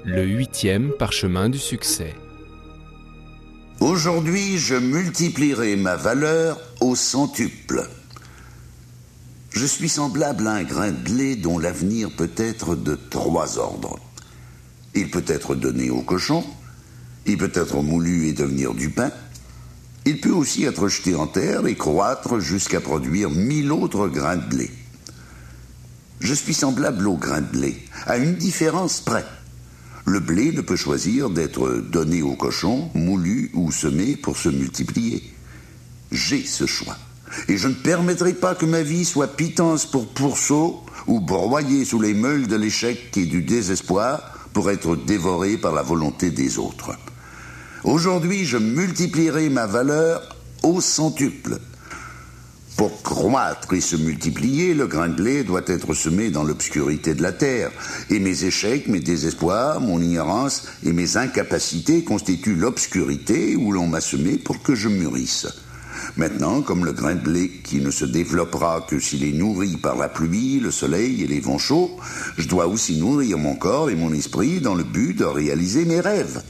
Le 8e parchemin du succès. Aujourd'hui, je multiplierai ma valeur au centuple. Je suis semblable à un grain de blé dont l'avenir peut être de 3 ordres. Il peut être donné au cochon, il peut être moulu et devenir du pain, il peut aussi être jeté en terre et croître jusqu'à produire 1000 autres grains de blé. Je suis semblable au grain de blé, à une différence près. Le blé ne peut choisir d'être donné au cochon, moulu ou semé pour se multiplier. J'ai ce choix. Et je ne permettrai pas que ma vie soit pitance pour pourceau ou broyée sous les meules de l'échec et du désespoir pour être dévorée par la volonté des autres. Aujourd'hui, je multiplierai ma valeur au centuple. Pour croître et se multiplier, le grain de blé doit être semé dans l'obscurité de la terre. Et mes échecs, mes désespoirs, mon ignorance et mes incapacités constituent l'obscurité où l'on m'a semé pour que je mûrisse. Maintenant, comme le grain de blé qui ne se développera que s'il est nourri par la pluie, le soleil et les vents chauds, je dois aussi nourrir mon corps et mon esprit dans le but de réaliser mes rêves.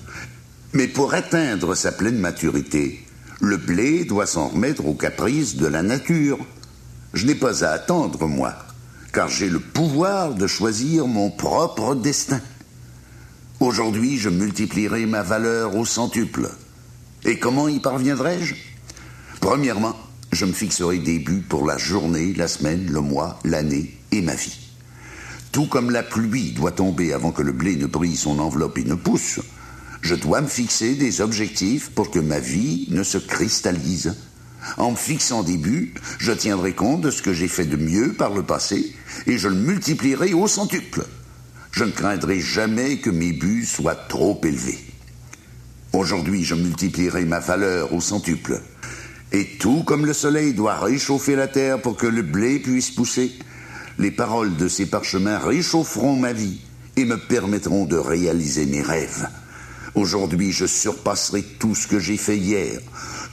Mais pour atteindre sa pleine maturité, le blé doit s'en remettre aux caprices de la nature. Je n'ai pas à attendre, moi, car j'ai le pouvoir de choisir mon propre destin. Aujourd'hui, je multiplierai ma valeur au centuple. Et comment y parviendrai-je ? Premièrement, je me fixerai des buts pour la journée, la semaine, le mois, l'année et ma vie. Tout comme la pluie doit tomber avant que le blé ne brille son enveloppe et ne pousse, je dois me fixer des objectifs pour que ma vie ne se cristallise. En me fixant des buts, je tiendrai compte de ce que j'ai fait de mieux par le passé et je le multiplierai au centuple. Je ne craindrai jamais que mes buts soient trop élevés. Aujourd'hui, je multiplierai ma valeur au centuple. Et tout comme le soleil doit réchauffer la terre pour que le blé puisse pousser, les paroles de ces parchemins réchaufferont ma vie et me permettront de réaliser mes rêves. Aujourd'hui, je surpasserai tout ce que j'ai fait hier.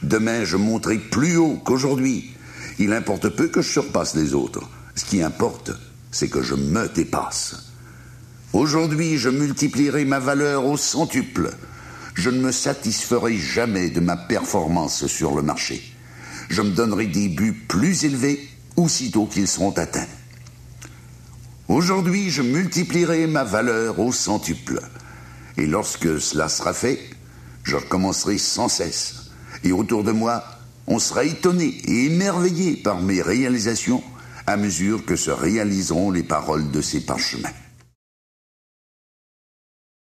Demain, je monterai plus haut qu'aujourd'hui. Il importe peu que je surpasse les autres. Ce qui importe, c'est que je me dépasse. Aujourd'hui, je multiplierai ma valeur au centuple. Je ne me satisferai jamais de ma performance sur le marché. Je me donnerai des buts plus élevés aussitôt qu'ils seront atteints. Aujourd'hui, je multiplierai ma valeur au centuple. Et lorsque cela sera fait, je recommencerai sans cesse. Et autour de moi, on sera étonné et émerveillé par mes réalisations à mesure que se réaliseront les paroles de ces parchemins.